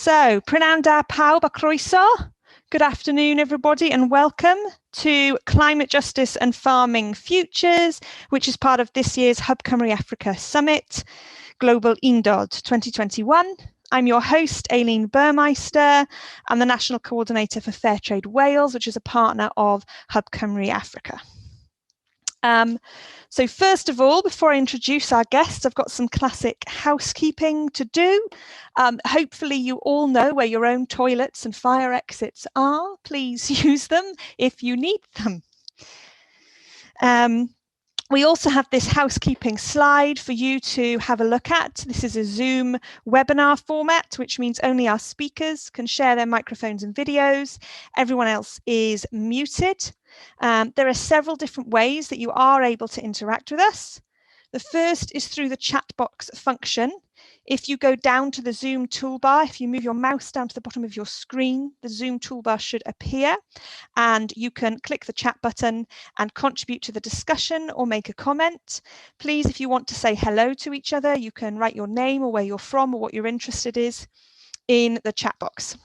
So, Prynawn da pawb a croeso. Good afternoon, everybody, and welcome to Climate Justice and Farming Futures, which is part of this year's Hub Cymru Africa Summit, Global Undod 2021. I'm your host, Aileen Burmeister. I'm the National Coordinator for Fairtrade Wales, which is a partner of Hub Cymru Africa. So first of all, before I introduce our guests, I've got some classic housekeeping to do. Hopefully you all know where your own toilets and fire exits are. Please use them if you need them. We also have this housekeeping slide for you to have a look at. This is a Zoom webinar format, which means only our speakers can share their microphones and videos. Everyone else is muted. There are several different ways that you are able to interact with us. The first is through the chat box function. If you go down to the Zoom toolbar, if you move your mouse down to the bottom of your screen, the Zoom toolbar should appear and you can click the chat button and contribute to the discussion or make a comment. Please, if you want to say hello to each other, you can write your name or where you're from or what you're interested in the chat box.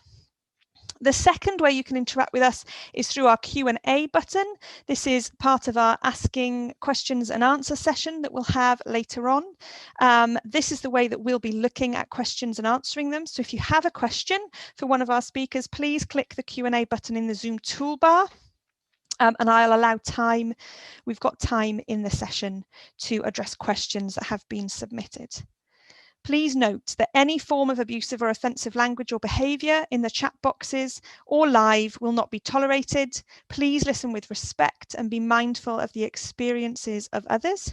The second way you can interact with us is through our Q&A button. This is part of our asking questions and answer session that we'll have later on. This is the way that we'll be looking at questions and answering them. So if you have a question for one of our speakers, please click the Q&A button in the Zoom toolbar. And I'll allow time. We've got time in the session to address questions that have been submitted. Please note that any form of abusive or offensive language or behaviour in the chat boxes or live will not be tolerated. Please listen with respect and be mindful of the experiences of others.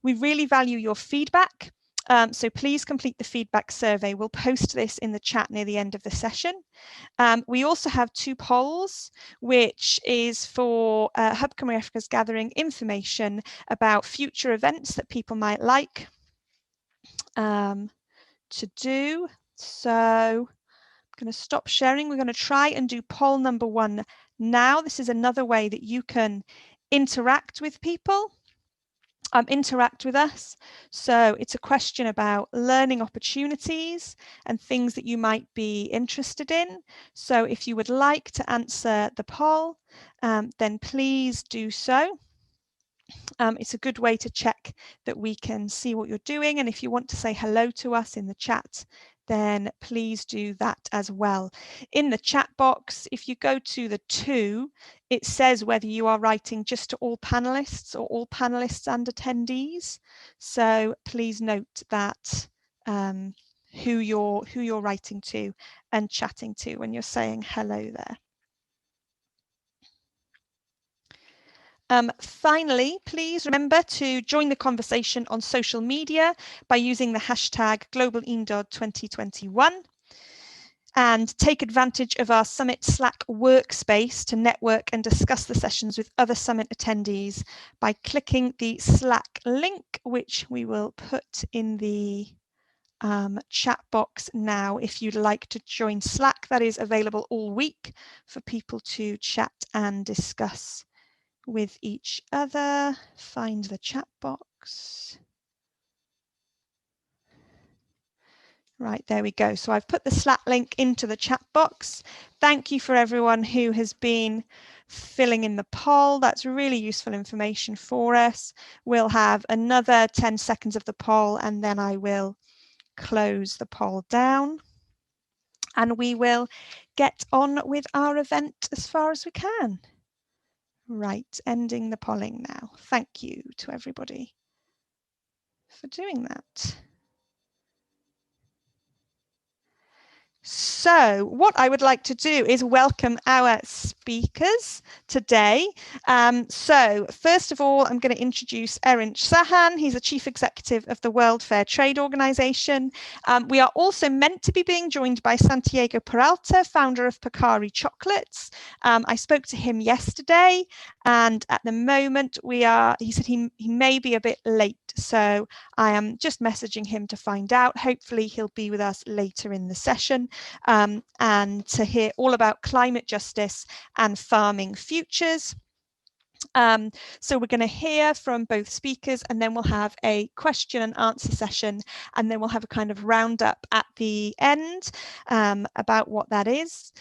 We really value your feedback, so please complete the feedback survey. We'll post this in the chat near the end of the session. We also have two polls, which is for Hub Cymru Africa's gathering information about future events that people might like to do. So I'm going to stop sharing. We're going to try and do poll number 1 now. This is another way that you can interact with people, interact with us. So it's a question about learning opportunities and things that you might be interested in. So if you would like to answer the poll, then please do so. It's a good way to check that we can see what you're doing, and if you want to say hello to us in the chat, then please do that as well. In the chat box, if you go to the 2, it says whether you are writing just to all panelists or all panelists and attendees. So please note that who you're writing to and chatting to when you're saying hello there. Finally, please remember to join the conversation on social media by using the hashtag #GlobalUndod 2021 and take advantage of our Summit Slack workspace to network and discuss the sessions with other Summit attendees by clicking the Slack link, which we will put in the chat box now. If you'd like to join Slack, that is available all week for people to chat and discuss with each other. Find the chat box. Right, there we go. So I've put the Slack link into the chat box. Thank you for everyone who has been filling in the poll. That's really useful information for us. We'll have another 10 seconds of the poll and then I will close the poll down and we will get on with our event as far as we can. Right, ending the polling now. Thank you to everybody for doing that. So what I would like to do is welcome our speakers today. So first of all, I'm going to introduce Erinch Sahan. He's the Chief Executive of the World Fair Trade Organization. We are also meant to be being joined by Santiago Peralta, founder of Pacari chocolates. I spoke to him yesterday and at the moment he said he may be a bit late. So I am just messaging him to find out. Hopefully he'll be with us later in the session and to hear all about climate justice and farming futures. So we're going to hear from both speakers, and then we'll have a question and answer session, and then we'll have a kind of roundup at the end about what that is.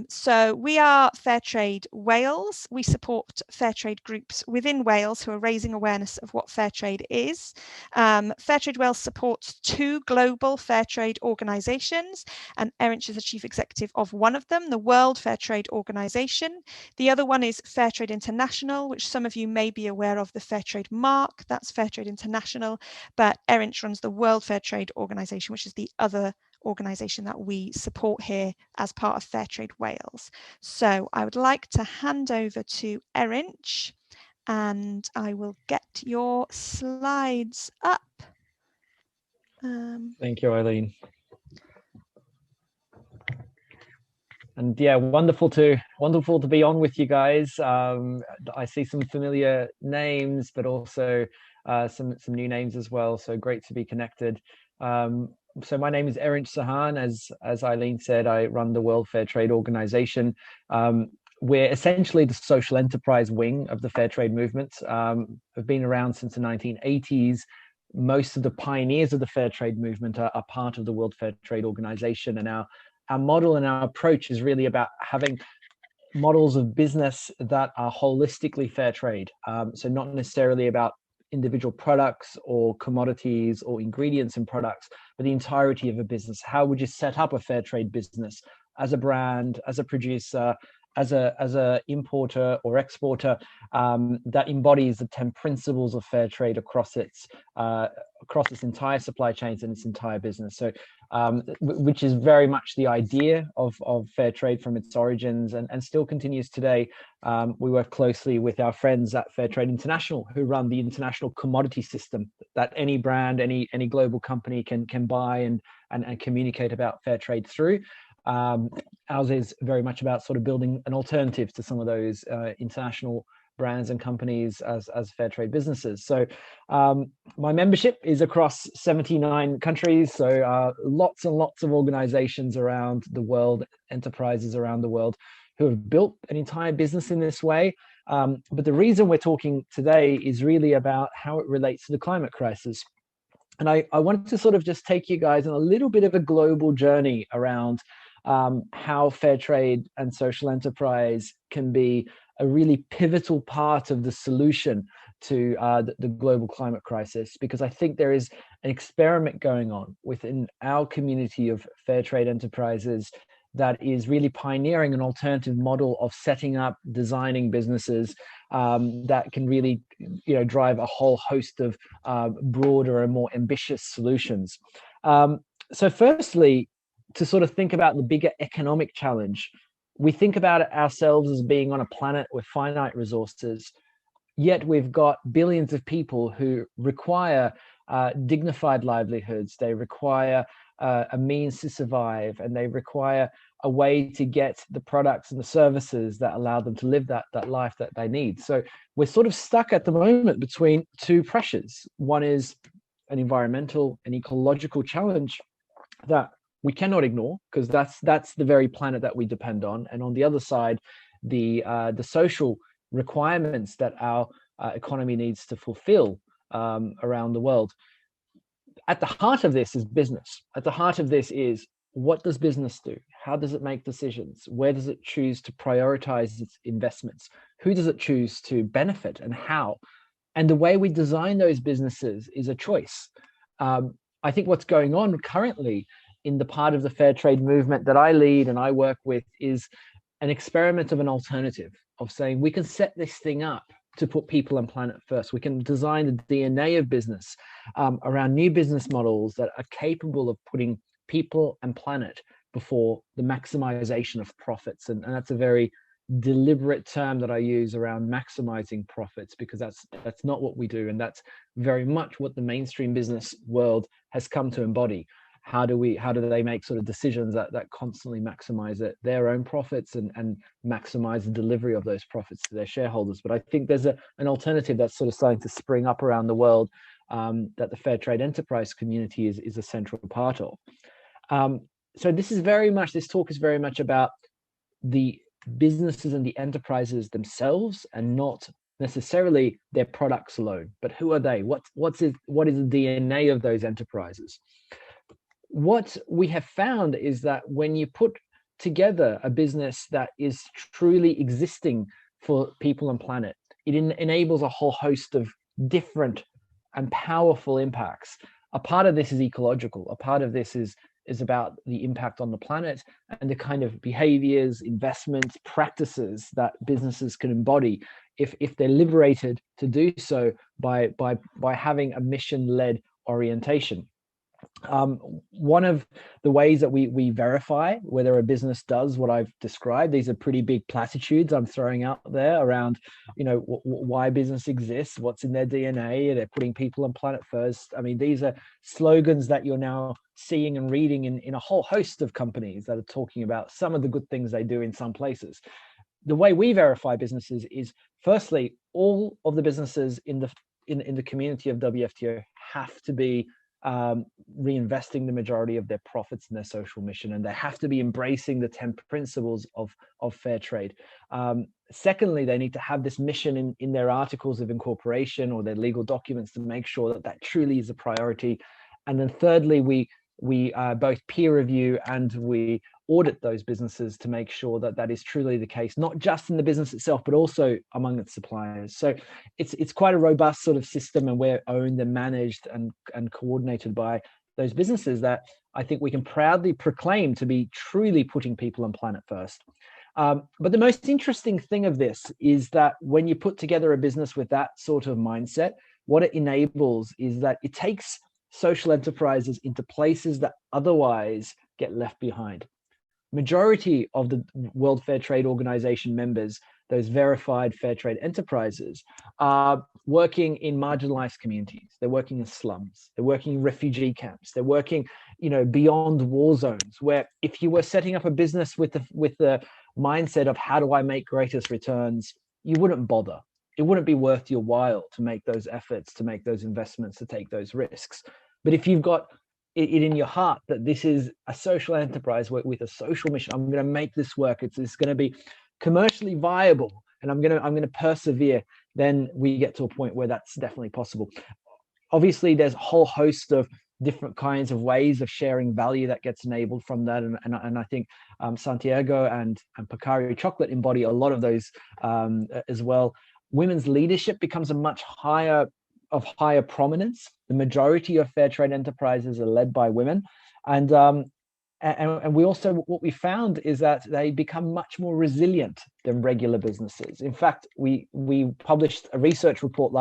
So we are Fairtrade Wales. We support Fairtrade groups within Wales who are raising awareness of what Fairtrade is. Fairtrade Wales supports 2 global Fairtrade organisations, and Erinch is the chief executive of one of them, the World Fairtrade Organisation. The other one is Fairtrade International, which some of you may be aware of, the Fairtrade mark. That's Fairtrade International, but Erinch runs the World Fairtrade Organisation, which is the other organisation that we support here as part of Fairtrade Wales. So I would like to hand over to Erinch, and I will get your slides up. Thank you, Eileen. And yeah, wonderful to be on with you guys. I see some familiar names, but also some new names as well. So great to be connected. So my name is Erinch Sahan. As Eileen said, I run the World Fair Trade Organization. We're essentially the social enterprise wing of the fair trade movement. We've been around since the 1980s. Most of the pioneers of the fair trade movement are part of the World Fair Trade Organization, and our model and our approach is really about having models of business that are holistically fair trade. So not necessarily about individual products or commodities or ingredients in products, but the entirety of a business. How would you set up a fair trade business as a brand, as a producer, as a importer or exporter that embodies the 10 principles of fair trade across its entire supply chains and its entire business. So which is very much the idea of fair trade from its origins, and still continues today. We work closely with our friends at Fair Trade International, who run the international commodity system that any brand, any global company can buy and communicate about fair trade through. Ours is very much about sort of building an alternative to some of those international brands and companies as fair trade businesses. So my membership is across 79 countries, so lots and lots of organizations around the world, enterprises around the world who have built an entire business in this way. But the reason we're talking today is really about how it relates to the climate crisis. And I wanted to sort of just take you guys on a little bit of a global journey around how fair trade and social enterprise can be a really pivotal part of the solution to the global climate crisis, because I think there is an experiment going on within our community of fair trade enterprises that is really pioneering an alternative model of setting up, designing businesses that can really, drive a whole host of broader and more ambitious solutions. So firstly, to sort of think about the bigger economic challenge, we think about it ourselves as being on a planet with finite resources, yet we've got billions of people who require dignified livelihoods. They require a means to survive, and they require a way to get the products and the services that allow them to live that life that they need. So we're sort of stuck at the moment between 2 pressures. One is an environmental and ecological challenge that we cannot ignore, because that's the very planet that we depend on. And on the other side, the social requirements that our economy needs to fulfill around the world. At the heart of this is business. At the heart of this is, what does business do? How does it make decisions? Where does it choose to prioritize its investments? Who does it choose to benefit, and how? And the way we design those businesses is a choice. I think what's going on currently in the part of the fair trade movement that I lead and I work with is an experiment of an alternative, of saying we can set this thing up to put people and planet first. We can design the DNA of business around new business models that are capable of putting people and planet before the maximization of profits. And that's a very deliberate term that I use around maximizing profits, because that's not what we do. And that's very much what the mainstream business world has come to embody. How do they make sort of decisions that constantly maximize their own profits and maximize the delivery of those profits to their shareholders? But I think there's an alternative that's sort of starting to spring up around the world that the fair trade enterprise community is a central part of. So this talk is very much about the businesses and the enterprises themselves, and not necessarily their products alone, but who are they? What is the DNA of those enterprises? What we have found is that when you put together a business that is truly existing for people and planet, it enables a whole host of different and powerful impacts. A part of this is ecological. A part of this is about the impact on the planet and the kind of behaviors, investments, practices that businesses can embody if they're liberated to do so by having a mission-led orientation. One of the ways that we verify whether a business does what I've described, these are pretty big platitudes I'm throwing out there around, why business exists, what's in their DNA, they're putting people and planet first. I mean, these are slogans that you're now seeing and reading in a whole host of companies that are talking about some of the good things they do in some places. The way we verify businesses is, firstly, all of the businesses in the community of WFTO have to be reinvesting the majority of their profits in their social mission, and they have to be embracing the 10 principles of fair trade. Secondly, they need to have this mission in their articles of incorporation or their legal documents to make sure that truly is a priority. And then thirdly, we both peer review and we audit those businesses to make sure that is truly the case, not just in the business itself, but also among its suppliers. So it's quite a robust sort of system, and we're owned and managed and coordinated by those businesses that I think we can proudly proclaim to be truly putting people and planet first. But the most interesting thing of this is that when you put together a business with that sort of mindset, what it enables is that it takes social enterprises into places that otherwise get left behind. Majority of the World Fair Trade Organization members, those verified fair trade enterprises, are working in marginalized communities. They're working in slums. They're working in refugee camps. They're working, beyond war zones, where if you were setting up a business with the mindset of how do I make greatest returns, you wouldn't bother. It wouldn't be worth your while to make those efforts, to make those investments, to take those risks. But if you've got it in your heart that this is a social enterprise with a social mission, I'm going to make this work, it's going to be commercially viable, and I'm going to persevere, then we get to a point where that's definitely possible. Obviously, there's a whole host of different kinds of ways of sharing value that gets enabled from that, and I think Santiago and Pacari chocolate embody a lot of those as well. Women's leadership becomes a much higher prominence. The majority of fair trade enterprises are led by women, and we also, what we found is that they become much more resilient than regular businesses. In fact, we published a research report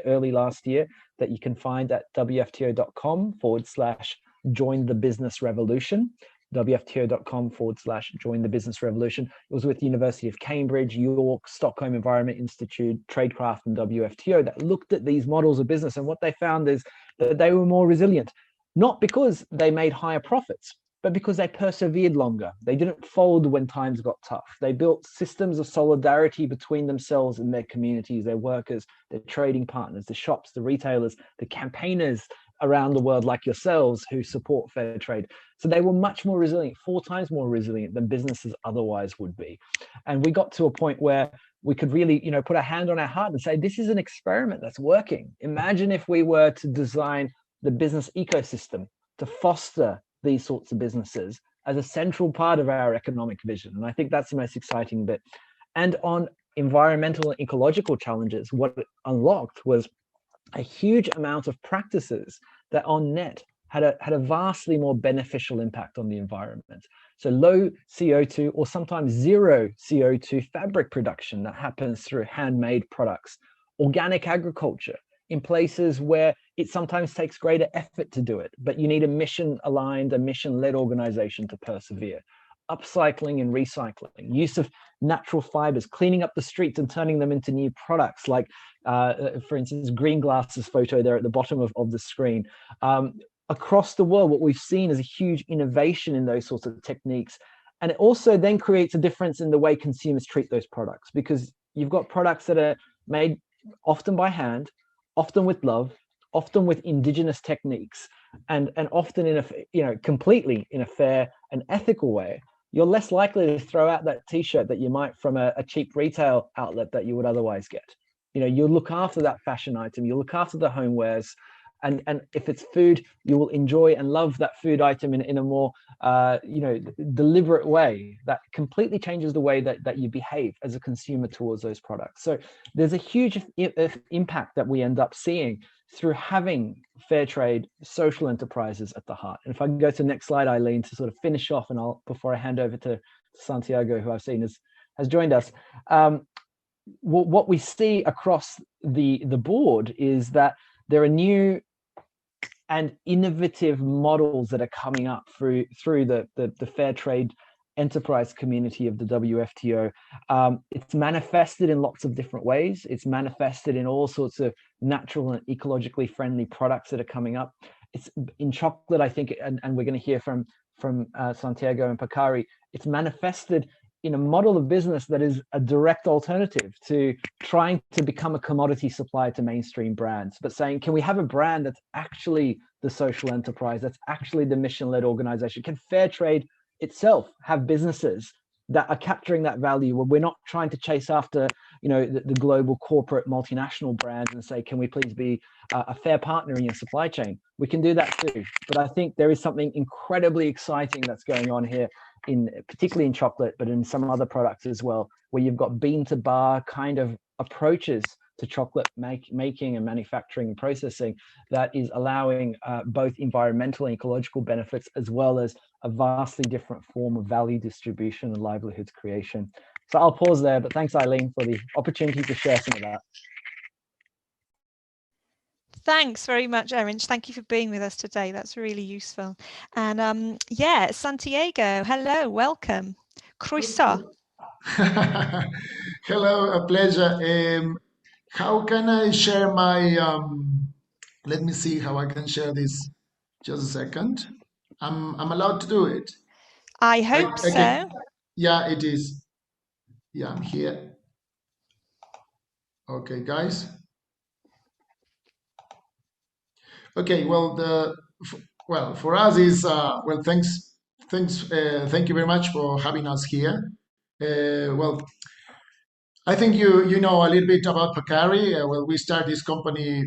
early last year, that you can find at wfto.com/join the business revolution. wfto.com/join the business revolution. It was with the University of Cambridge, York, Stockholm Environment Institute, Tradecraft, and WFTO that looked at these models of business. And what they found is that they were more resilient, not because they made higher profits, but because they persevered longer. They didn't fold when times got tough. They built systems of solidarity between themselves and their communities, their workers, their trading partners, the shops, the retailers, the campaigners around the world like yourselves who support fair trade. So they were much more resilient, 4 times more resilient than businesses otherwise would be. And we got to a point where we could really, put a hand on our heart and say, this is an experiment that's working. Imagine if we were to design the business ecosystem to foster these sorts of businesses as a central part of our economic vision. And I think that's the most exciting bit. And on environmental and ecological challenges, what it unlocked was a huge amount of practices that on net had a vastly more beneficial impact on the environment. So low CO2 or sometimes zero CO2 fabric production that happens through handmade products, organic agriculture in places where it sometimes takes greater effort to do it, but you need a mission-aligned, a mission-led organization to persevere. Upcycling and recycling, use of natural fibers, cleaning up the streets and turning them into new products, like, for instance, Green Glass's photo there at the bottom of the screen. Across the world, what we've seen is a huge innovation in those sorts of techniques. And it also then creates a difference in the way consumers treat those products, because you've got products that are made often by hand, often with love, often with indigenous techniques, and often in completely in a fair and ethical way. You're less likely to throw out that t-shirt that you might from a cheap retail outlet that you would otherwise get. you'll look after that fashion item, you'll look after the homewares, and if it's food, you will enjoy and love that food item in a more deliberate way that completely changes the way that you behave as a consumer towards those products. So there's a huge impact that we end up seeing through having fair trade social enterprises at the heart. And if I can go to the next slide, Eileen, to sort of finish off, and before I hand over to Santiago, who I've seen has joined us. What we see across the board is that there are new and innovative models that are coming up through the fair trade enterprise community of the WFTO. It's manifested in lots of different ways. It's manifested in all sorts of natural and ecologically friendly products that are coming up. It's in chocolate, I think, and we're going to hear from Santiago and Pacari. It's manifested in a model of business that is a direct alternative to trying to become a commodity supplier to mainstream brands, but saying, can we have a brand that's actually the social enterprise, that's actually the mission-led organization? Can fair trade itself have businesses that are capturing that value, where we're not trying to chase after the global corporate multinational brands and say, can we please be a fair partner in your supply chain? We can do that too. But I think there is something incredibly exciting that's going on here, particularly in chocolate, but in some other products as well, where you've got bean to bar kind of approaches to chocolate making and manufacturing and processing that is allowing both environmental and ecological benefits, as well as a vastly different form of value distribution and livelihoods creation. So I'll pause there, but thanks, Eileen, for the opportunity to share some of that. Thanks very much, Erinch. Thank you for being with us today. That's really useful. And Santiago, hello, welcome. Croissant. Hello, a pleasure. How can I share my, let me see how I can share this. Just a second. I'm allowed to do it. I hope so. Yeah, it is. Yeah, I'm here. Okay, guys. Okay, well, for us is thank you very much for having us here. I think you know a little bit about Pacari. We started this company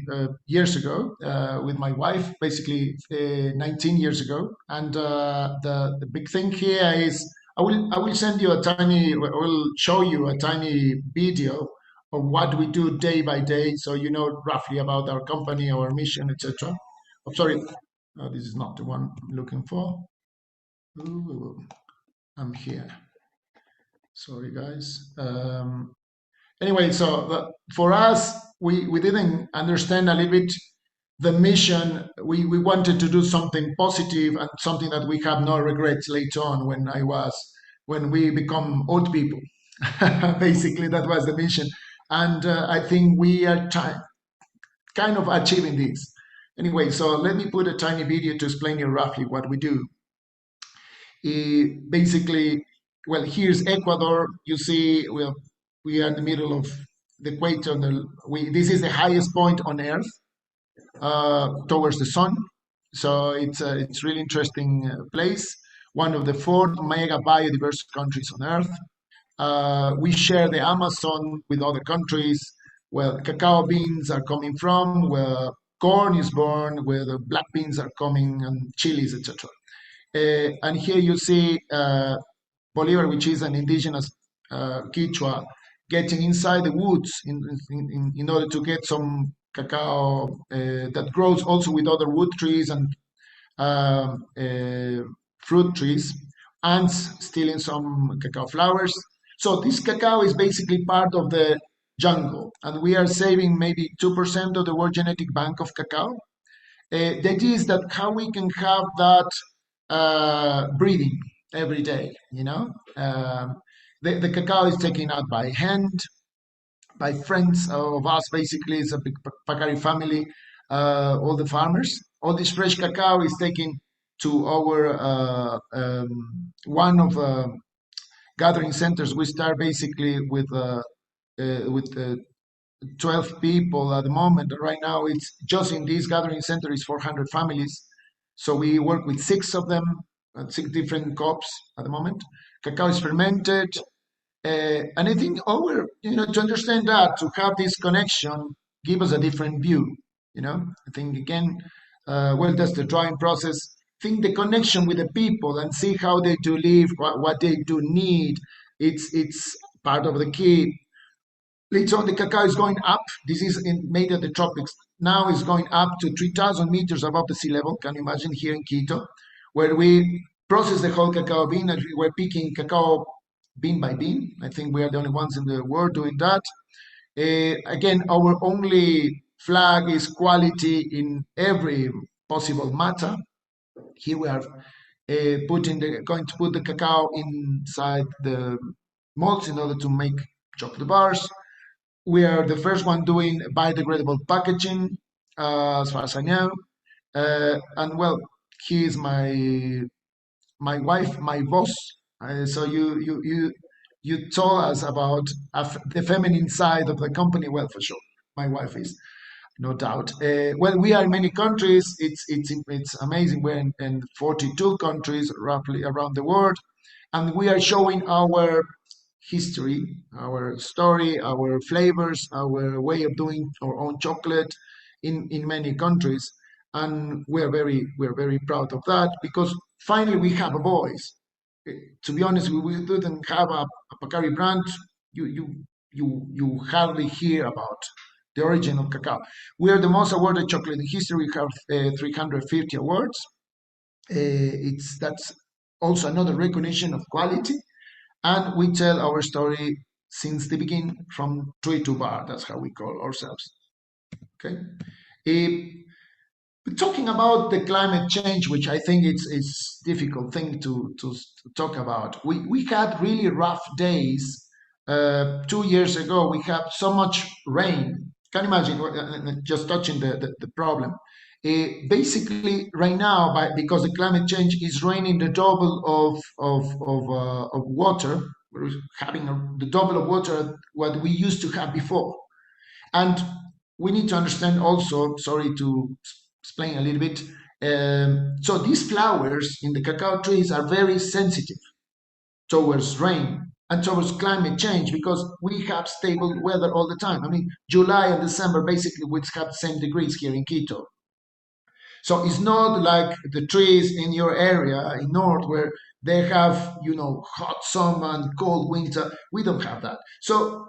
years ago with my wife, basically 19 years ago. And the big thing here is I will send you I will show you a tiny video of what we do day by day, so you know roughly about our company, our mission, etc. I'm sorry, this is not the one I'm looking for. Ooh, I'm here. Sorry, guys. Anyway, so for us, we didn't understand a little bit the mission. We wanted to do something positive and something that we have no regrets later on when we become old people. Basically, that was the mission. And I think we are kind of achieving this. Anyway, so let me put a tiny video to explain you roughly what we do. Basically, well, here's Ecuador. You see, we are in the middle of the equator. This is the highest point on Earth towards the sun. So it's really interesting place. One of the 4 mega biodiverse countries on Earth. We share the Amazon with other countries where cacao beans are coming from, where corn is born, where the black beans are coming, and chilies, etc. And here you see Bolivar, which is an indigenous Quechua, getting inside the woods in order to get some cacao that grows also with other wood trees and fruit trees, ants stealing some cacao flowers. So this cacao is basically part of the jungle, and we are saving maybe 2% of the world genetic bank of cacao. The idea is that how we can have that breeding every day, the cacao is taken out by hand, by friends of us. Basically, it's a big Pacari family, all the farmers. All this fresh cacao is taken to our one of gathering centers. We start basically with 12 people at the moment. Right now, it's just in this gathering center is 400 families. So we work with 6 of them, 6 different crops at the moment. Cacao is fermented. And I think to understand that, to have this connection, give us a different view. I think again, that's the drawing process. Think the connection with the people and see how they do live, what they do need. It's part of the key. Later on, the cacao is going up. This is made at the tropics. Now it's going up to 3,000 meters above the sea level. Can you imagine here in Quito, where we process the whole cacao bean and we're picking cacao bean by bean. I think we are the only ones in the world doing that. Again, our only flag is quality in every possible matter. Here we are going to put the cacao inside the molds in order to make chocolate bars. We are the first one doing biodegradable packaging, as far as I know. And well, he is my wife, my boss. So you told us about the feminine side of the company. Well, for sure, my wife is, no doubt. We are in many countries. It's amazing. We're in 42 countries roughly around the world, and we are showing our history, our story, our flavors, our way of doing our own chocolate in many countries, and we're very proud of that because finally we have a voice. To be honest, we didn't have a Pacari brand. You hardly hear about the origin of cacao. We are the most awarded chocolate in history. We have 350 awards. That's also another recognition of quality. And we tell our story since the beginning, from tree to bar. That's how we call ourselves. Okay. Talking about the climate change, which I think it's difficult thing to talk about. We had really rough days 2 years ago. We had so much rain. Can you imagine? Just touching the problem. Basically, right now, because the climate change is raining the double of water, we're having the double of water what we used to have before, and we need to understand also. Sorry to explain a little bit. So these flowers in the cacao trees are very sensitive towards rain and towards climate change because we have stable weather all the time. I mean, July and December basically we have the same degrees here in Quito. So it's not like the trees in your area in North where they have, hot summer and cold winter. We don't have that. So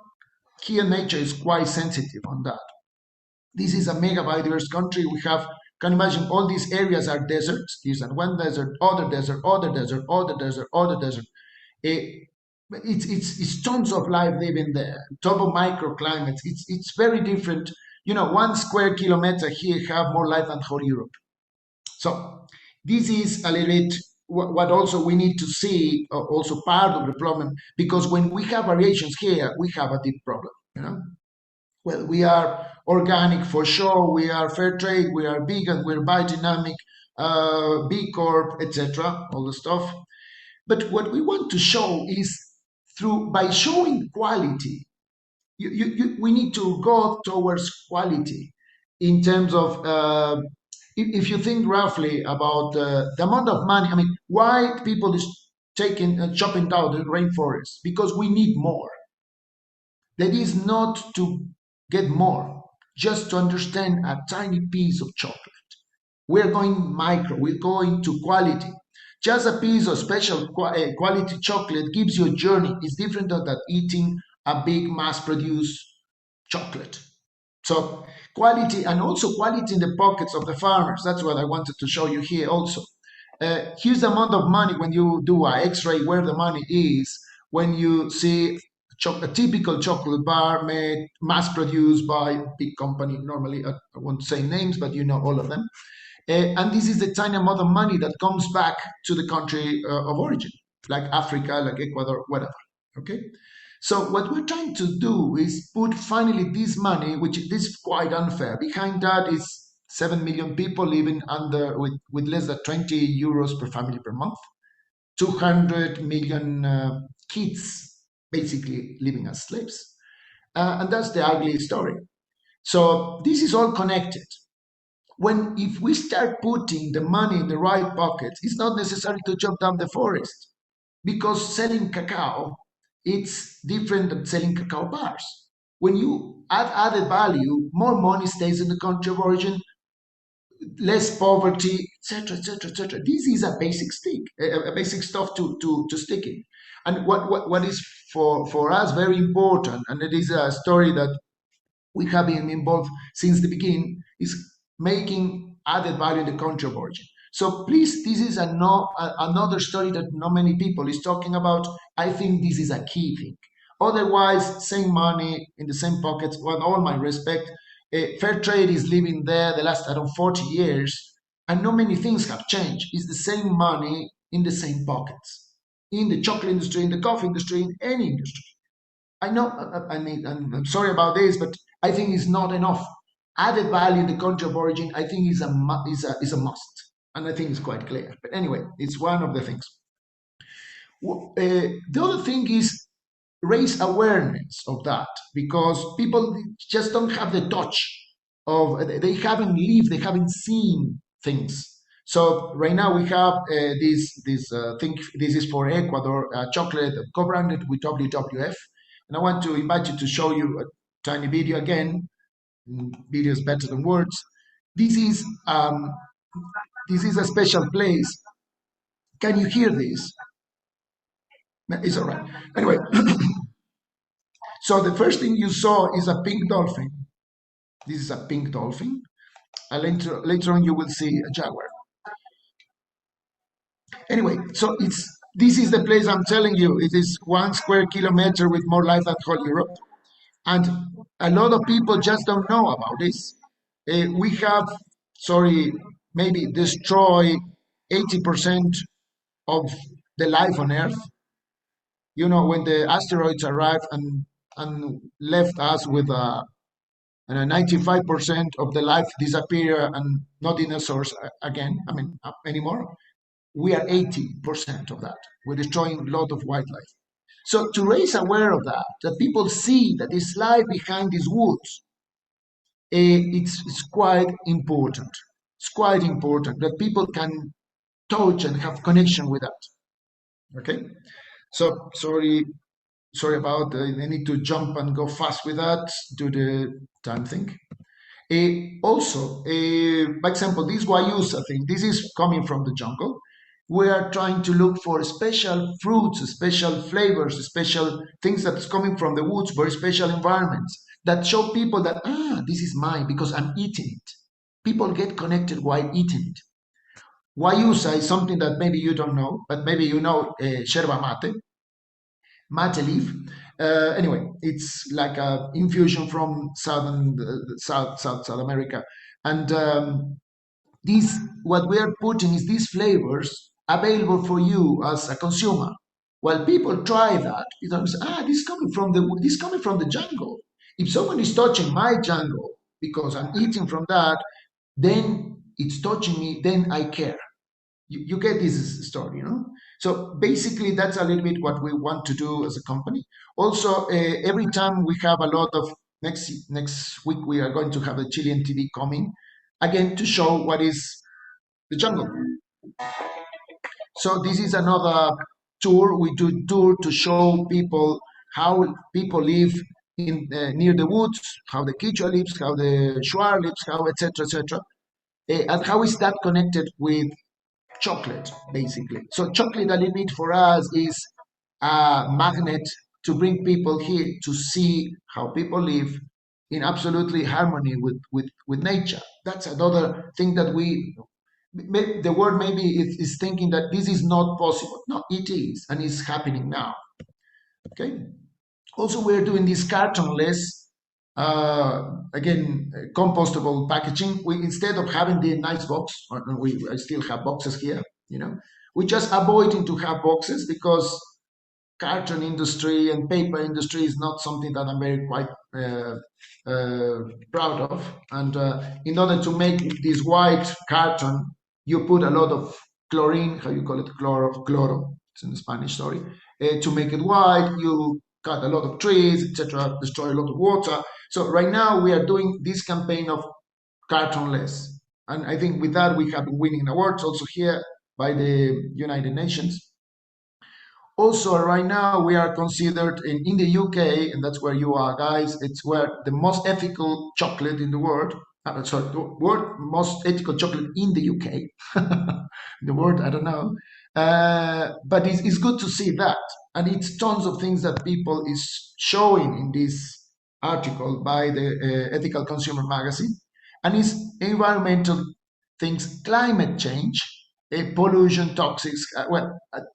here nature is quite sensitive on that. This is a mega biodiverse country. We have, can you imagine, all these areas are deserts. There's one desert, other desert, other desert, other desert, other desert. It's tons of life living there. Top of microclimates. It's very different. 1 square kilometer here have more life than whole Europe. So this is a little bit what also we need to see, also part of the problem, because when we have variations here, we have a deep problem. Well, we are organic for sure, we are fair trade, we are vegan, we're biodynamic, B Corp, etc., all the stuff. But what we want to show is by showing quality, we need to go towards quality in terms of, if you think roughly about the amount of money. I mean, why people is chopping down the rainforest? Because we need more. That is not to get more, just to understand a tiny piece of chocolate. We're going micro, we're going to quality. Just a piece of special quality chocolate gives you a journey. It's different than eating a big mass-produced chocolate. So quality, and also quality in the pockets of the farmers. That's what I wanted to show you here also. Here's the amount of money when you do an X-ray where the money is, when you see a typical chocolate bar made, mass-produced by a big company. Normally, I won't say names, but you know all of them. And this is the tiny amount of money that comes back to the country of origin, like Africa, like Ecuador, whatever. Okay. So what we're trying to do is put finally this money, which is quite unfair. Behind that is 7 million people living with less than 20 euros per family per month, 200 million kids basically living as slaves. And that's the ugly story. So this is all connected. If we start putting the money in the right pockets, it's not necessary to chop down the forest, because selling cacao it's different than selling cacao bars. When you add added value, more money stays in the country of origin, less poverty, etc., etc., etc. This is a basic stick, a basic stuff to stick in. And what is for us very important, and it is a story that we have been involved since the beginning, is making added value in the country of origin. So please, this is another story that not many people is talking about. I think this is a key thing. Otherwise, same money in the same pockets. With all my respect, fair trade is living there the last, I don't know, 40 years, and not many things have changed. It's the same money in the same pockets. In the chocolate industry, in the coffee industry, in any industry. I know, I mean, I'm sorry about this, but I think it's not enough. Added value in the country of origin, I think, is a must, and I think it's quite clear. But anyway, it's one of the things. The other thing is raise awareness of that, because people just don't have the touch of, they haven't lived, they haven't seen things. So right now we have this thing. This is for Ecuador, chocolate co-branded with WWF, and I want to invite you to show you a tiny video again. Video is better than words. This is a special place. Can you hear this? It's all right. Anyway, so the first thing you saw is a pink dolphin. This is a pink dolphin. And later on you will see a jaguar. Anyway, so this is the place I'm telling you. It is 1 square kilometer with more life than whole Europe. And a lot of people just don't know about this. We have, maybe destroy 80% of the life on Earth. You know, when the asteroids arrived and left us with 95% of the life disappear and no dinosaurs again, anymore. We are 80% of that. We're destroying a lot of wildlife. So to raise aware of that people see that there's life behind these woods, it's quite important. It's quite important that people can touch and have connection with that. Okay, so sorry about I need to jump and go fast with that to the time thing. Also, by example, this Guayusa thing, this is coming from the jungle. We are trying to look for special fruits, special flavors, special things that's coming from the woods, very special environments that show people that, this is mine because I'm eating it. People get connected while eating it. Guayusa is something that maybe you don't know, but maybe you know yerba mate leaf. Anyway, it's like an infusion from South America, and what we are putting is these flavors available for you as a consumer. While people try that, this is coming from the jungle. If someone is touching my jungle because I'm eating from that, then it's touching me. Then I care. You get this story, you know. So basically, that's a little bit what we want to do as a company. Also, every time we have a lot of next week, we are going to have a Chilean TV coming again to show what is the jungle. So this is another tour. We do tour to show people how people live in near the woods, how the Quechua lives, how the Shuar lives, how etc. And how is that connected with chocolate, basically? So chocolate a little bit for us is a magnet to bring people here to see how people live in absolutely harmony with nature. That's another thing that the world maybe is thinking that this is not possible. No, it is, and it's happening now. Okay. Also, we're doing this cartonless, again, compostable packaging. We, instead of having the nice box, I still have boxes here, you know, we just avoiding to have boxes because carton industry and paper industry is not something that I'm very quite proud of. And in order to make this white carton, you put a lot of chlorine, how you call it, chloro, it's in Spanish, sorry, to make it white. You cut a lot of trees, etc., destroy a lot of water. So right now we are doing this campaign of cartonless. And I think with that we have been winning awards also here by the United Nations. Also, right now we are considered in the UK, and that's where you are, guys. It's where the most ethical chocolate in the world. Sorry, the world most ethical chocolate in the UK. The word I don't know, but it's good to see that, and it's tons of things that people is showing in this article by the Ethical Consumer magazine, and it's environmental things, climate change, pollution, toxics,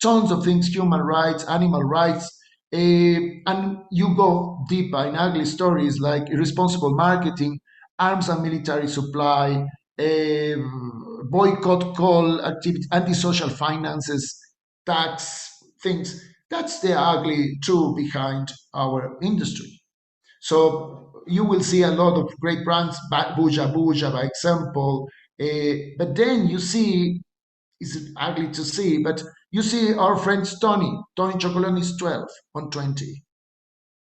tons of things, human rights, animal rights, and you go deeper in ugly stories like irresponsible marketing, arms and military supply, boycott call activity, antisocial finances, tax things. That's the ugly truth behind our industry. So you will see a lot of great brands, Buja Buja, by example, but then you see, it's ugly to see, but you see our friends Tony Chocolonely is 12 on 20.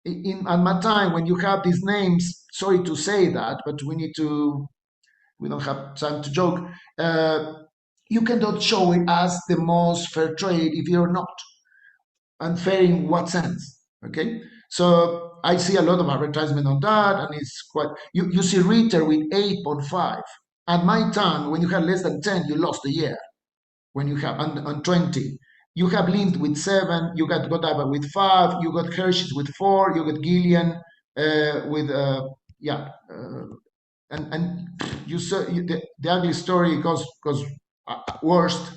At my time, when you have these names, sorry to say that, but we don't have time to joke. You cannot show it as the most fair trade if you're not. And fair in what sense? Okay, so I see a lot of advertisement on that, and it's quite. You see Ritter with 8.5. At my time, when you had less than 10, you lost a year. When you have on 20, you have Lindt with 7, you got Godiva with 5, you got Hershey's with 4, you got Gillian with yeah. And you saw the ugly story goes worst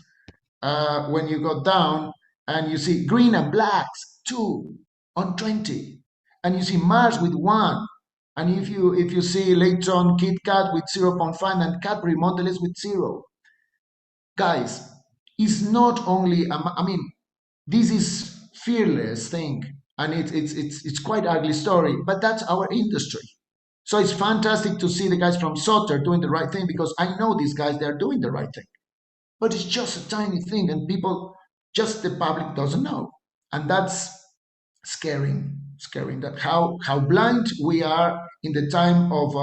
when you go down and you see green and blacks 2 on 20, and you see Mars with 1, and if you see later on Kit Kat with 0.5 and Cadbury Mondelez with 0, guys, it's not only I mean, this is fearless thing, and it's quite ugly story, but that's our industry. So it's fantastic to see the guys from Soter doing the right thing, because I know these guys, they're doing the right thing. But it's just a tiny thing, and people, just the public doesn't know. And that's scaring that how blind we are in the time of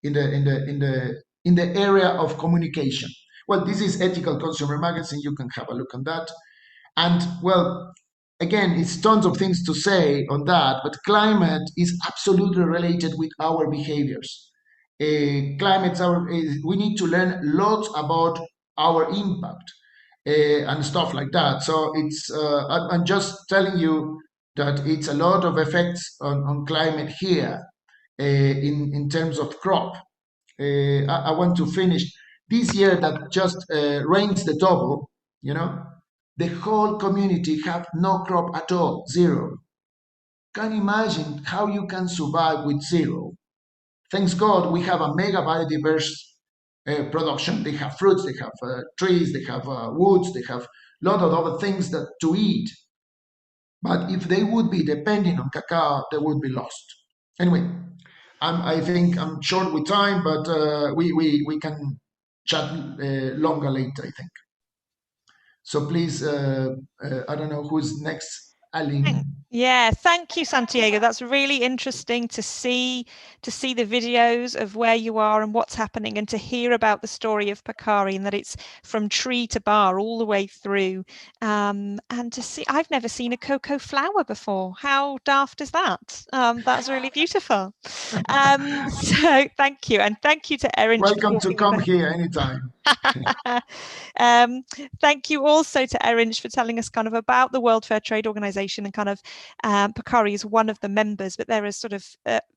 in the area of communication. Well, this is Ethical Consumer Magazine. You can have a look on that. And well, again, it's tons of things to say on that, but climate is absolutely related with our behaviors. We need to learn lots about our impact and stuff like that. So I'm just telling you that it's a lot of effects on climate here in terms of crop. I want to finish this year that just rains the double, the whole community have no crop at all, zero. Can you imagine how you can survive with zero? Thanks God we have a mega biodiverse production. They have fruits, they have trees, they have woods, they have a lot of other things that to eat. But if they would be depending on cacao, they would be lost. Anyway, I think I'm short with time, but we can chat longer later, I think. So please, I don't know who's next. Aline. Yeah, thank you, Santiago. That's really interesting to see the videos of where you are and what's happening, and to hear about the story of Pacari, and that it's from tree to bar all the way through. And to see, I've never seen a cocoa flower before. How daft is that? That's really beautiful. So thank you, and thank you to Erinch. Welcome to come here anytime. Thank you also to Erinch for telling us kind of about the World Fair Trade Organization, and kind of Pacari is one of the members, but there is sort of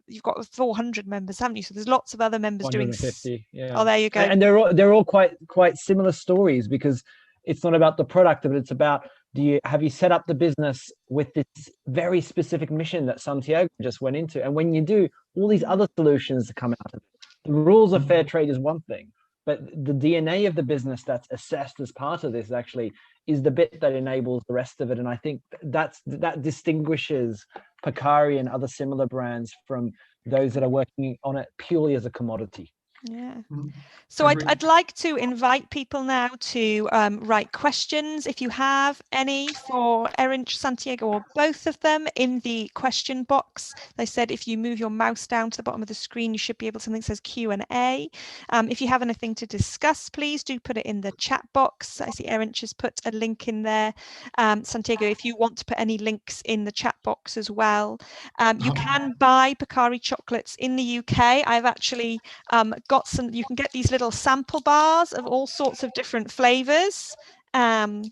you've got 400 members, haven't you? So there's lots of other members doing. 150, yeah. Oh, there you go. And they're all quite similar stories, because it's not about the product, but it's about have you set up the business with this very specific mission that Santiago just went into, and when you do, all these other solutions come out of it. The rules of fair trade is one thing, but the DNA of the business that's assessed as part of this actually is the bit that enables the rest of it. And I think that distinguishes Pacari and other similar brands from those that are working on it purely as a commodity. Yeah. Mm. So Agree. I'd like to invite people now to write questions, if you have any, for Erinch, Santiago, or both of them in the question box. They said if you move your mouse down to the bottom of the screen, you should be able to, something that says Q&A. If you have anything to discuss, please do put it in the chat box. I see Erinch has put a link in there. Santiago, if you want to put any links in the chat box as well. You can buy Pacari chocolates in the UK. I've actually got some, you can get these little sample bars of all sorts of different flavors that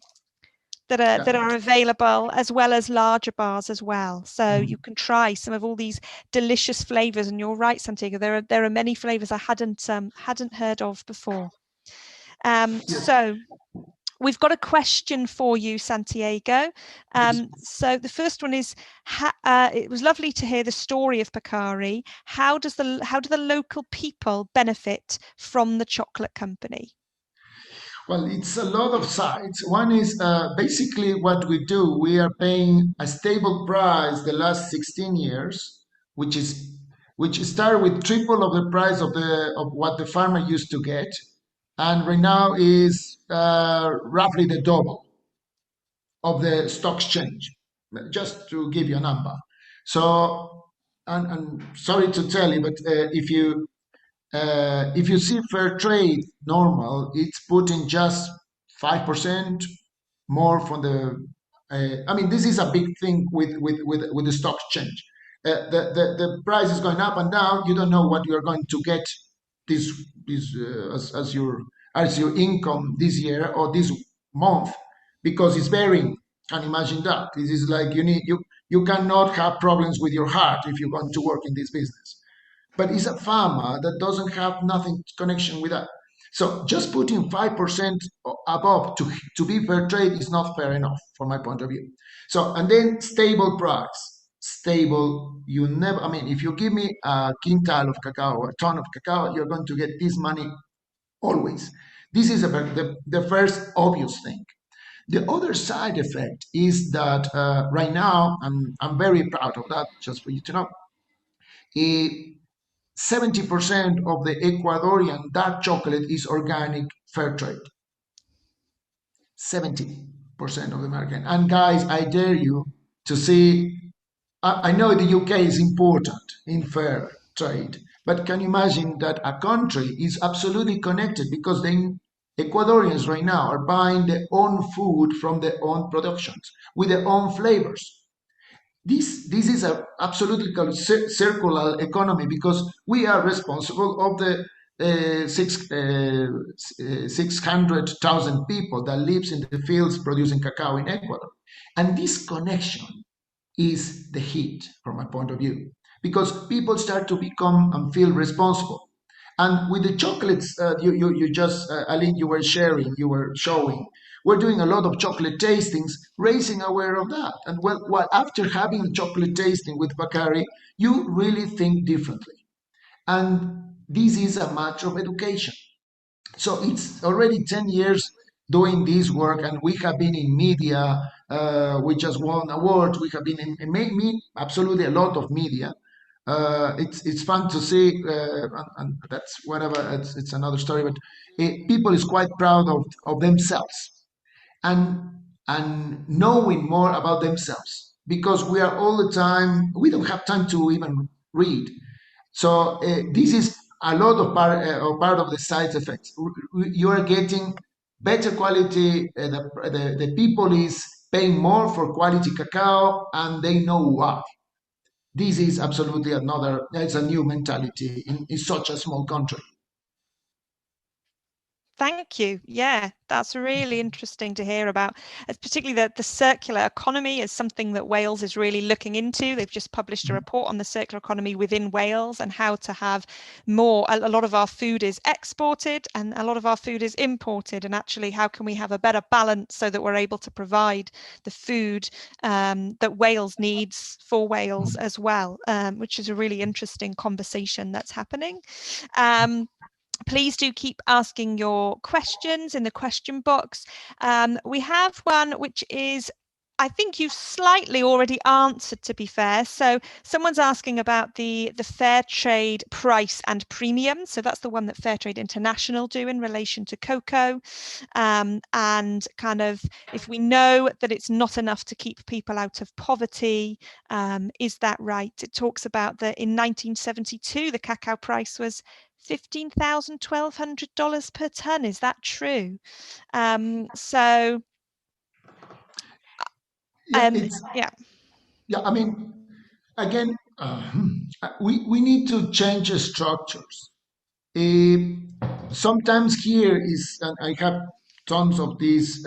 are available, as well as larger bars as well. So you can try some of all these delicious flavors. And you're right, Santiago, there are many flavors I hadn't heard of before. So we've got a question for you, Santiago. So the first one is, it was lovely to hear the story of Pacari. How do the local people benefit from the chocolate company? Well, it's a lot of sides. One is basically what we do. We are paying a stable price the last 16 years, which started with triple of the price of what the farmer used to get, and right now is roughly the double of the stock exchange. Just to give you a number. So, and sorry to tell you, but if you see fair trade normal, it's putting just 5% more from the. I mean, this is a big thing with the stock exchange. The price is going up and down. You don't know what you are going to get as your income this year or this month, because it's varying. Can you imagine that? This is like you cannot have problems with your heart if you're going to work in this business. But it's a farmer that doesn't have nothing connection with that. So just putting 5% above to be fair trade is not fair enough from my point of view. So, and then stable price. Stable, you never, I mean, if you give me a quintal of cacao or a ton of cacao, you're going to get this money always. This is the first obvious thing. The other side effect is that right now, I'm very proud of that, just for you to know. 70% of the Ecuadorian dark chocolate is organic fair trade. 70% of the American. And guys, I dare you to see, I know the UK is important in fair trade, but can you imagine that a country is absolutely connected because the Ecuadorians right now are buying their own food from their own productions with their own flavors. This is a absolutely circular economy because we are responsible of the 600,000 people that lives in the fields producing cacao in Ecuador. And this connection is the heat from my point of view, because people start to become and feel responsible. And with the chocolates, you just, Aline, you were showing, we're doing a lot of chocolate tastings, raising aware of that. And well, after having chocolate tasting with Pacari, you really think differently. And this is a matter of education. So it's already 10 years doing this work, and we have been in media. We just won awards. We have been in absolutely a lot of media. It's fun to see, and that's whatever. It's another story. But people is quite proud of themselves and knowing more about themselves, because we are all the time. We don't have time to even read. So this is a lot of part of the side effects. You are getting better quality. The people is paying more for quality cacao, and they know why. This is absolutely it's a new mentality in such a small country. Thank you. Yeah, that's really interesting to hear about. Particularly the circular economy is something that Wales is really looking into. They've just published a report on the circular economy within Wales and how to have more. A lot of our food is exported and a lot of our food is imported. And actually, how can we have a better balance so that we're able to provide the food that Wales needs for Wales as well, which is a really interesting conversation that's happening. Please do keep asking your questions in the question box. We have one which is I think you've slightly already answered, to be fair. So someone's asking about the fair trade price and premium. So that's the one that Fair Trade International do in relation to cocoa. And kind of, if we know that it's not enough to keep people out of poverty, is that right? It talks about that in 1972, the cacao price was $15,000, $1,200 per ton. Is that true? So yeah, yeah. I mean, again, we need to change the structures. Sometimes here is, and I have tons of these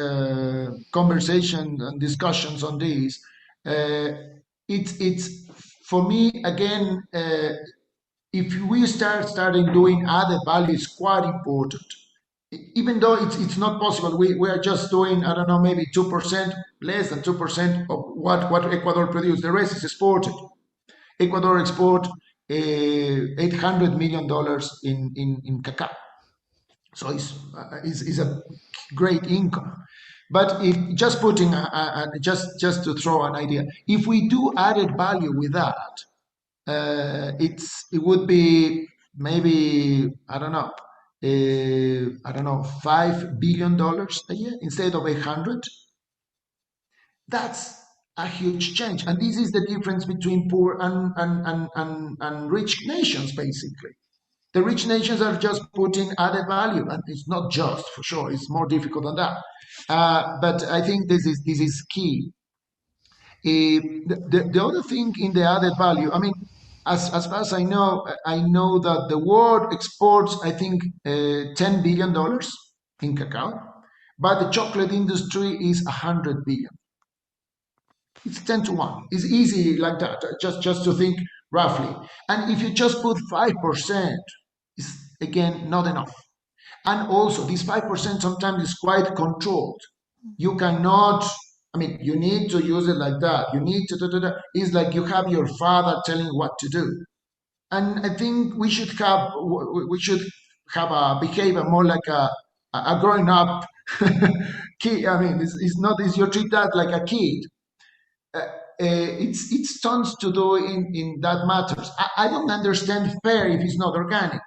conversations and discussions on this. It's for me again. If we starting doing added value, is quite important. Even though it's not possible, we are just doing, I don't know, maybe 2%, less than 2% of what Ecuador produces. The rest is exported. Ecuador export $800 million in cacao. So it's a great income. But if just putting just to throw an idea, if we do added value with that, it would be maybe $5 billion a year instead of 800. That's a huge change, and this is the difference between poor and rich nations. Basically, the rich nations are just putting added value, and it's not just, for sure, it's more difficult than that. But I think this is key. The other thing in the added value, I mean, as far as I know that the world exports, I think, $10 billion in cacao, but the chocolate industry is 100 billion. It's 10 to 1. It's easy like that, just to think roughly. And if you just put 5%, it's again not enough. And also, this 5% sometimes is quite controlled. You cannot, I mean, you need to use it like that. You need to, it's like you have your father telling you what to do. And I think we should have a behavior more like a growing up kid. I mean, it's you treat that like a kid. It's tons to do in that matters. I don't understand fair if it's not organic.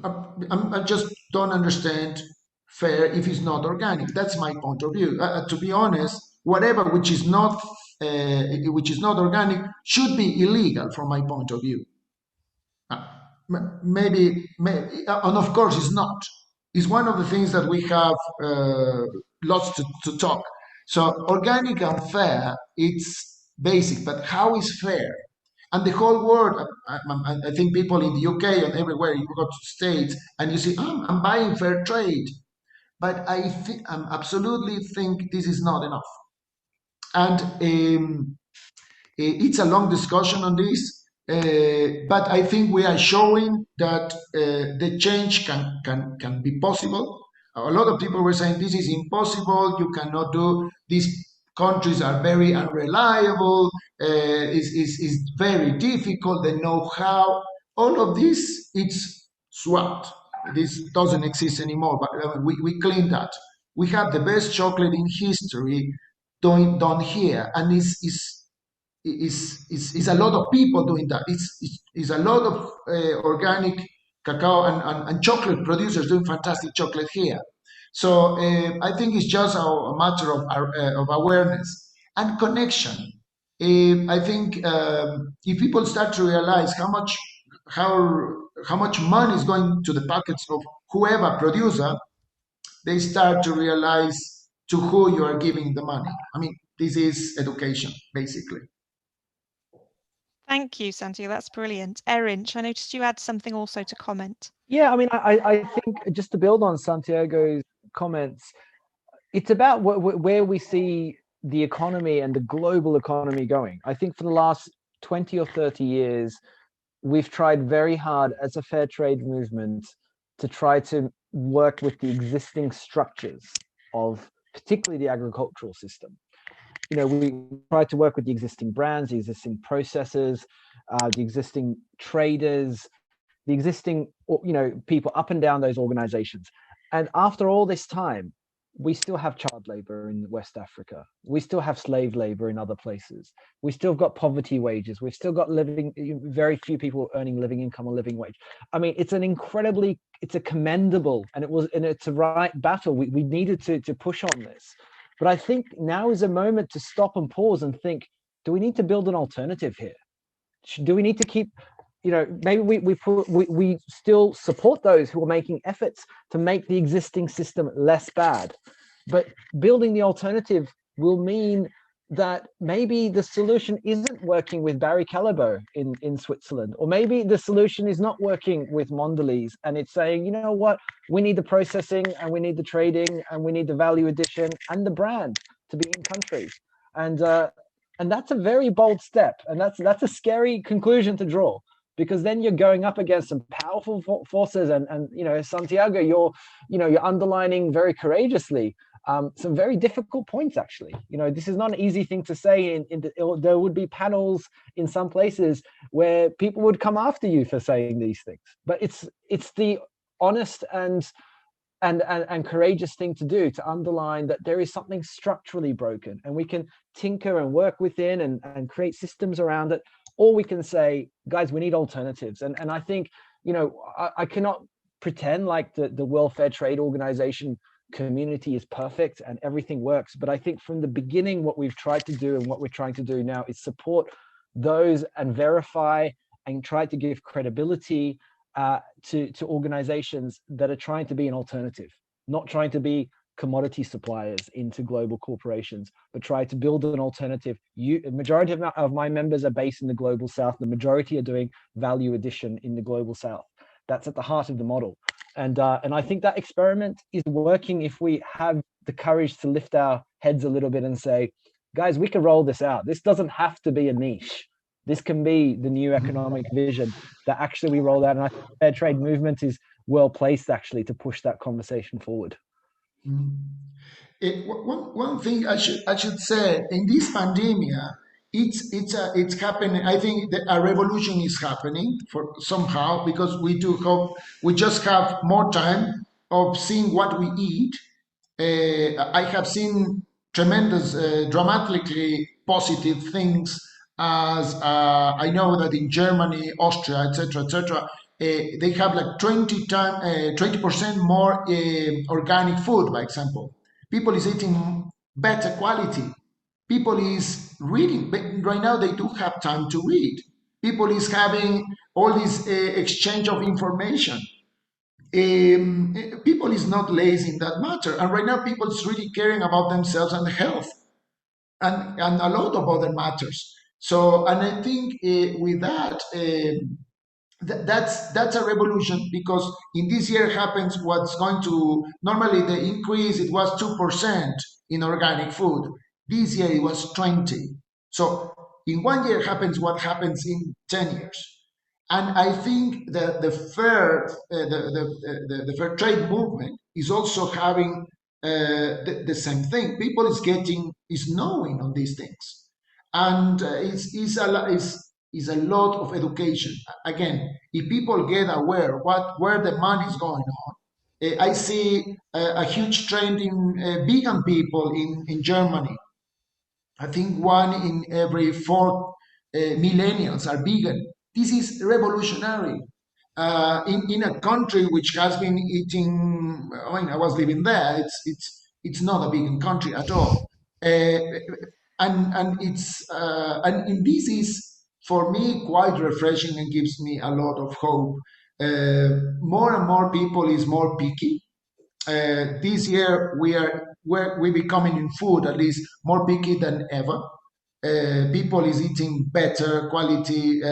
I just don't understand fair if it's not organic. That's my point of view. To be honest, whatever which is not organic should be illegal from my point of view. Maybe, and of course, it's not. It's one of the things that we have lots to talk. So organic and fair, it's basic, but how is fair? And the whole world, I think people in the UK and everywhere, you go to the States and you see, I'm buying fair trade. But I absolutely think this is not enough. And it's a long discussion on this. But I think we are showing that the change can be possible. A lot of people were saying this is impossible. You cannot do. These countries are very unreliable. Is very difficult. The know-how, all of this, it's swapped. This doesn't exist anymore. But we clean that. We have the best chocolate in history done here, and is a lot of people doing that. It's a lot of organic cacao and chocolate producers doing fantastic chocolate here. So I think it's just a matter of awareness and connection. I think if people start to realize how much money is going to the pockets of whoever producer, they start to realize to who you are giving the money. I mean, this is education, basically. Thank you, Santiago. That's brilliant. Erinch, I noticed you had something also to comment. Yeah, I mean, I think just to build on Santiago's comments, it's about where we see the economy and the global economy going. I think for the last 20 or 30 years, we've tried very hard as a fair trade movement to try to work with the existing structures of particularly the agricultural system. You know, we try to work with the existing brands, the existing processors, the existing traders, the existing, people up and down those organizations. And after all this time, we still have child labor in West Africa. We still have slave labor in other places. We still got poverty wages. We've still got very few people earning living income or living wage. I mean, it's a commendable, and it's a right battle. We needed to push on this. But I think now is a moment to stop and pause and think, do we need to build an alternative here? Do we need to keep, maybe we still support those who are making efforts to make the existing system less bad, but building the alternative will mean that maybe the solution isn't working with Barry Callebaut in Switzerland, or maybe the solution is not working with Mondelez, and it's saying, you know what, we need the processing, and we need the trading, and we need the value addition and the brand to be in country. And that's a very bold step, and that's a scary conclusion to draw, because then you're going up against some powerful forces, and Santiago, you're underlining very courageously some very difficult points. Actually, this is not an easy thing to say. There would be panels in some places where people would come after you for saying these things, but it's the honest and courageous thing to do, to underline that there is something structurally broken, and we can tinker and work within and create systems around it, or we can say, guys, we need alternatives. And I think, I cannot pretend like the World Fair Trade Organization community is perfect and everything works, but I think from the beginning, what we've tried to do and what we're trying to do now is support those and verify and try to give credibility to organizations that are trying to be an alternative, not trying to be commodity suppliers into global corporations, but try to build an alternative. A majority of my members are based in the global south. The majority are doing value addition in the global south. That's at the heart of the model. And I think that experiment is working if we have the courage to lift our heads a little bit and say, guys, we can roll this out. This doesn't have to be a niche. This can be the new economic vision that actually we roll out. And I think the fair trade movement is well placed actually to push that conversation forward. One thing I should say, in this pandemic, it's happening. I think that a revolution is happening for somehow, because we do hope we just have more time of seeing what we eat. I have seen tremendous, dramatically positive things, as I know that in Germany, Austria, etc., they have like 20% more organic food, by example. People is eating better quality. People is reading. Right now, they do have time to read. People is having all this exchange of information. People is not lazy in that matter. And right now, people is really caring about themselves and health, and a lot of other matters. So, and I think with that, that's a revolution, because in this year happens what's going to, normally the increase, it was 2% in organic food. This year it was 20. So in 1 year happens what happens in 10 years. And I think that the fair trade movement is also having the same thing. People is knowing on these things, and is a lot of education. Again, if people get aware where the money is going on, I see a huge trend in vegan people in Germany. I think 1 in every 4 millennials are vegan. This is revolutionary. In a country which has been eating, I mean, I was living there. It's not a vegan country at all, and this is for me quite refreshing and gives me a lot of hope. More and more people is more picky. This year we becoming in food at least more picky than ever. People is eating better quality,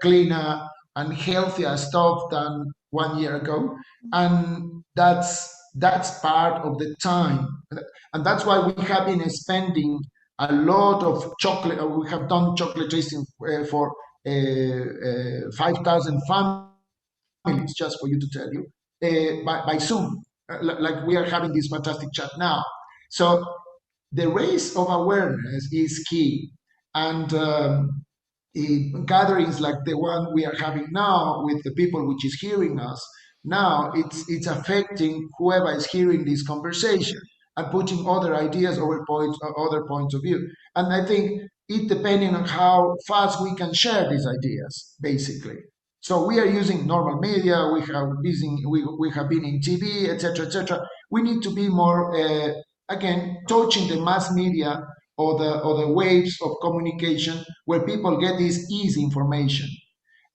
cleaner and healthier stuff than 1 year ago, and that's part of the time, and that's why we have been spending a lot of chocolate. We have done chocolate tasting for 5,000 families, just for you to tell you, by Zoom, like we are having this fantastic chat now. So the raise of awareness is key, and gatherings like the one we are having now with the people which is hearing us now, it's affecting whoever is hearing this conversation. and putting other ideas or other points of view. And I think it depending on how fast we can share these ideas, basically. So we are using normal media. We have been in TV, etc., etc. We need to be more again touching the mass media or the waves of communication where people get this easy information.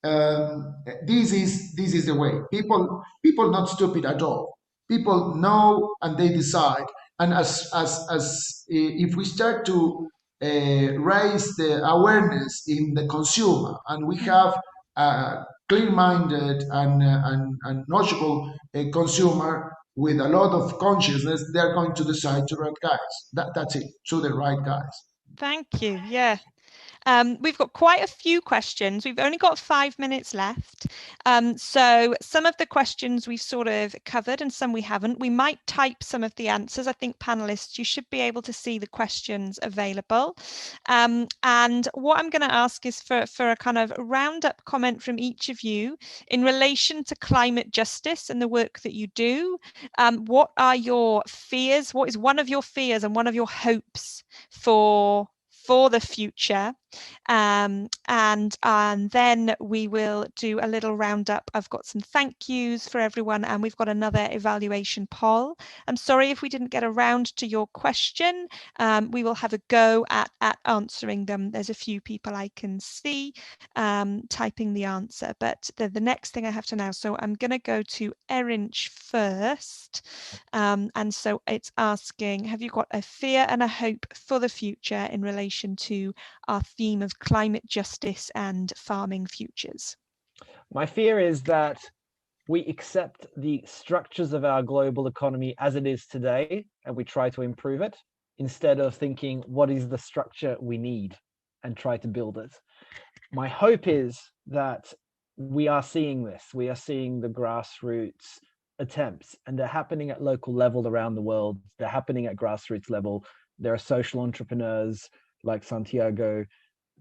This is the way. People not stupid at all. People know and they decide. And as if we start to raise the awareness in the consumer, and we have a clear-minded and knowledgeable consumer with a lot of consciousness, they're going to decide to the right guys. That's it. To the right guys. Thank you. Yeah. We've got quite a few questions. We've only got 5 minutes left. So some of the questions we've sort of covered and some we haven't. We might type some of the answers. I think panelists, you should be able to see the questions available. And what I'm going to ask is for a kind of roundup comment from each of you in relation to climate justice and the work that you do. What are your fears? What is one of your fears and one of your hopes for the future? And then we will do a little roundup. I've got some thank yous for everyone, and we've got another evaluation poll. I'm sorry if we didn't get around to your question. We will have a go at answering them. There's a few people I can see typing the answer, but the next thing I have to now, so I'm going to go to Erinch first. And so it's asking, have you got a fear and a hope for the future in relation to our theme of climate justice and farming futures? My fear is that we accept the structures of our global economy as it is today, and we try to improve it, instead of thinking, what is the structure we need, and try to build it. My hope is that we are seeing this. We are seeing the grassroots attempts, and they're happening at local level around the world. They're happening at grassroots level. There are social entrepreneurs like Santiago.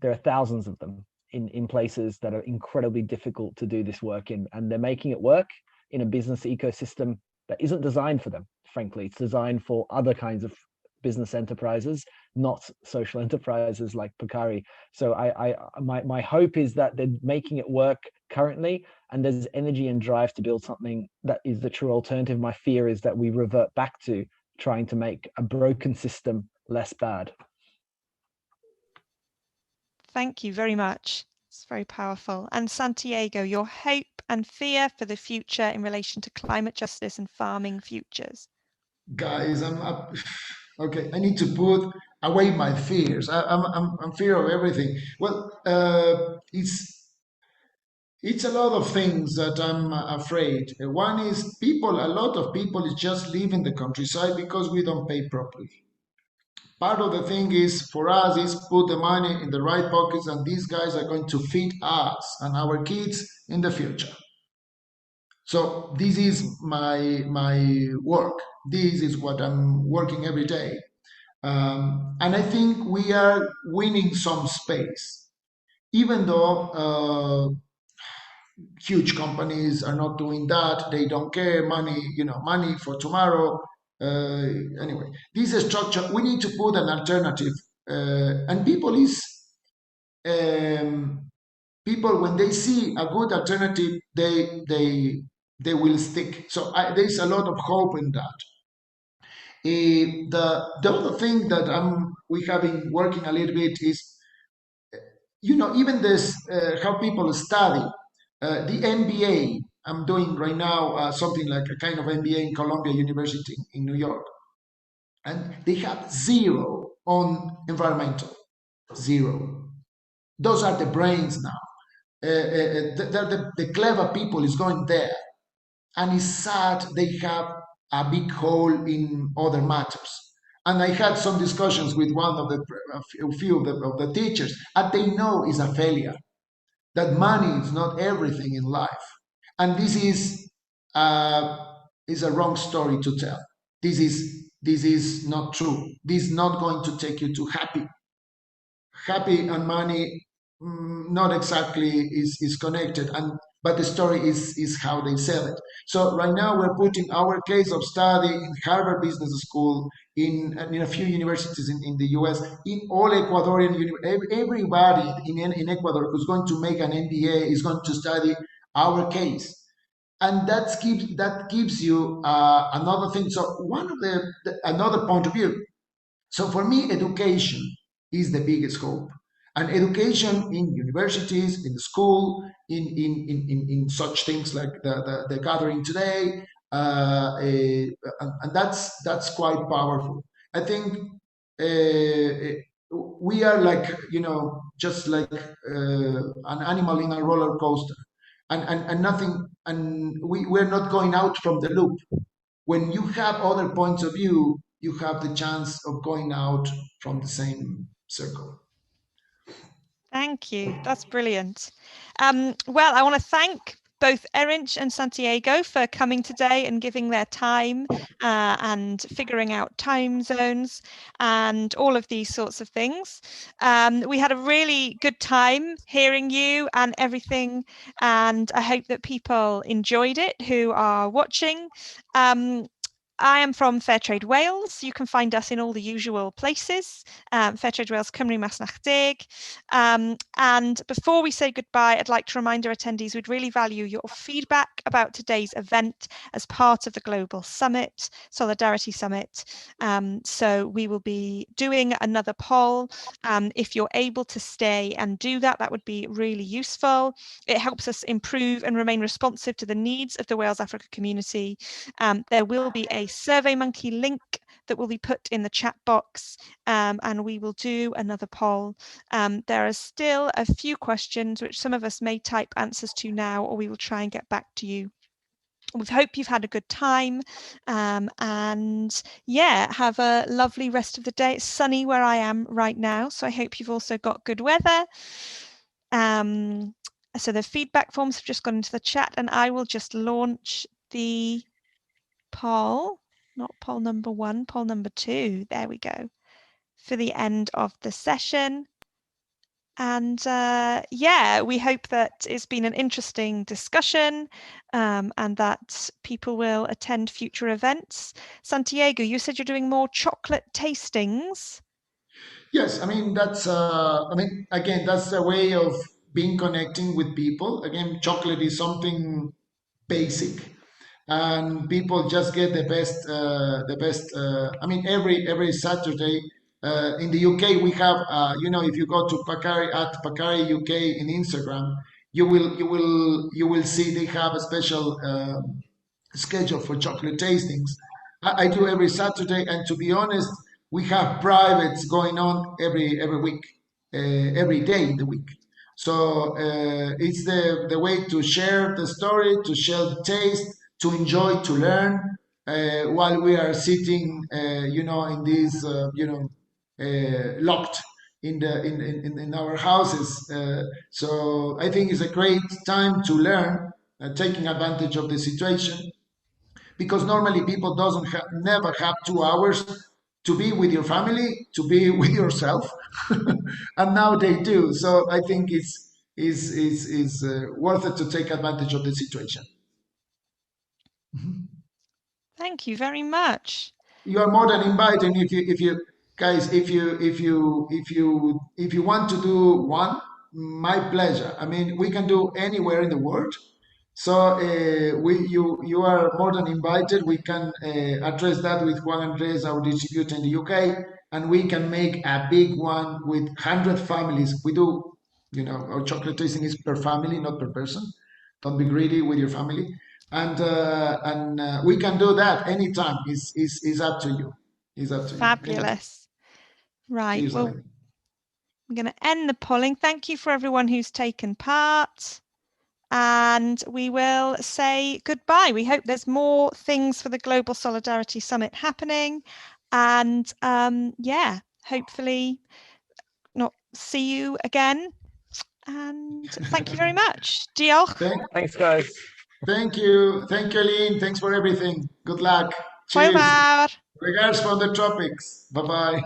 There are thousands of them in places that are incredibly difficult to do this work in, and they're making it work in a business ecosystem that isn't designed for them. Frankly, it's designed for other kinds of business enterprises, not social enterprises like Pacari. So my hope is that they're making it work currently, and there's energy and drive to build something that is the true alternative. My fear is that we revert back to trying to make a broken system less bad. Thank you very much. It's very powerful. And Santiago, your hope and fear for the future in relation to climate justice and farming futures? Guys, okay. I need to put away my fears. I'm fear of everything. Well, it's a lot of things that I'm afraid. One is a lot of people is just leaving the countryside because we don't pay properly. Part of the thing is for us is put the money in the right pockets, and these guys are going to feed us and our kids in the future. So this is my work. This is what I'm working every day. And I think we are winning some space, even though huge companies are not doing that. They don't care. Money for tomorrow. Anyway, this is structure. We need to put an alternative. And people when they see a good alternative, they will stick. So there's a lot of hope in that. The other thing that we have been working a little bit is, even this how people study. The MBA I'm doing right now, something like a kind of MBA in Columbia University in New York, and they have zero on environmental, zero. Those are the brains now. The clever people is going there, and it's sad they have a big hole in other matters. And I had some discussions with a few of the teachers, and they know it's a failure, that money is not everything in life. And this is a wrong story to tell. This is not true. This is not going to take you to happy. Happy and money not exactly is connected, but the story is how they sell it. So right now we're putting our case of study in Harvard Business School, in a few universities in the US, in all Ecuadorian, everybody in Ecuador who's going to make an MBA is going to study our case. And that gives you another thing. So one of another point of view. So for me, education is the biggest hope. And education in universities, in the school, in such things like the gathering today, and that's quite powerful. I think we are like, just like an animal in a roller coaster, and nothing, and we're not going out from the loop. When you have other points of view, you have the chance of going out from the same circle. Thank you. That's brilliant. Well, I want to thank both Erinch and Santiago for coming today and giving their time and figuring out time zones and all of these sorts of things. We had a really good time hearing you and everything, and I hope that people enjoyed it who are watching. I am from Fairtrade Wales. You can find us in all the usual places. Fairtrade Wales, Cymru Masnach Deg. And before we say goodbye, I'd like to remind our attendees we'd really value your feedback about today's event as part of the Global Summit, Solidarity Summit. So we will be doing another poll. If you're able to stay and do that, that would be really useful. It helps us improve and remain responsive to the needs of the Wales Africa community. There will be a SurveyMonkey link that will be put in the chat box, and we will do another poll. There are still a few questions which some of us may type answers to now, or we will try and get back to you. We hope you've had a good time, and yeah, have a lovely rest of the day. It's sunny where I am right now, so I hope you've also got good weather. So the feedback forms have just gone into the chat, and I will just launch the poll, not poll number 1, poll number 2. There we go, for the end of the session. And yeah, we hope that it's been an interesting discussion, and that people will attend future events. Santiago, you said you're doing more chocolate tastings. Yes, I mean again, that's a way of being connecting with people. Again, chocolate is something basic, and people just get the best. I mean, every Saturday in the UK we have. If you go to Pacari at Pacari UK in Instagram, you will see they have a special schedule for chocolate tastings. I do every Saturday, and to be honest, we have privates going on every week, every day in the week. So it's the way to share the story, to share the taste, to enjoy, to learn while we are sitting, in these, locked in our houses. So I think it's a great time to learn, taking advantage of the situation, because normally people never have 2 hours to be with your family, to be with yourself, and now they do. So I think it's worth it to take advantage of the situation. Thank you very much. You are more than invited. If you guys, if you want to do one, my pleasure. I mean, we can do anywhere in the world. So you are more than invited. We can address that with Juan Andres, our distributor in the UK, and we can make a big one with 100 families. We do, our chocolate tasting is per family, not per person. Don't be greedy with your family, and we can do that anytime. Is up to you. It's up to you. Fabulous. Right. Cheers, well, I'm going to end the polling. Thank you for everyone who's taken part. And we will say goodbye. We hope there's more things for the Global Solidarity Summit happening. And yeah, hopefully not see you again. And thank you very much. Diolch. Thanks, guys. Thank you, Aline. Thanks for everything. Good luck. Hwyl Cheers. fawr. Regards from the tropics. Bye-bye.